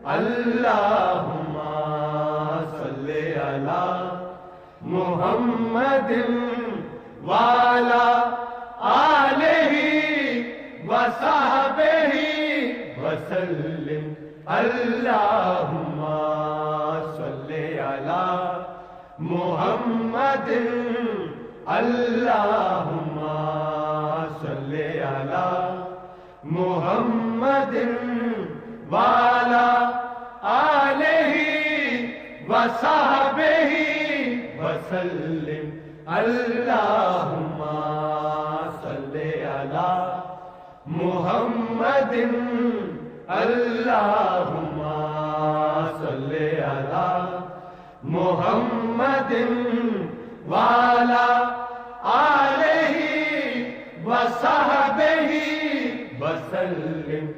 اللہم صلی علی محمد وعلی آلہ وصحبہ وسلم اللہم صلی علی محمد اللہم صلی علی محمد وعلی آلہ وصحبہ وسلم اللہم صلی علی محمد اللہم صلی علی محمد وعلی آلہ وصحبہ وسلم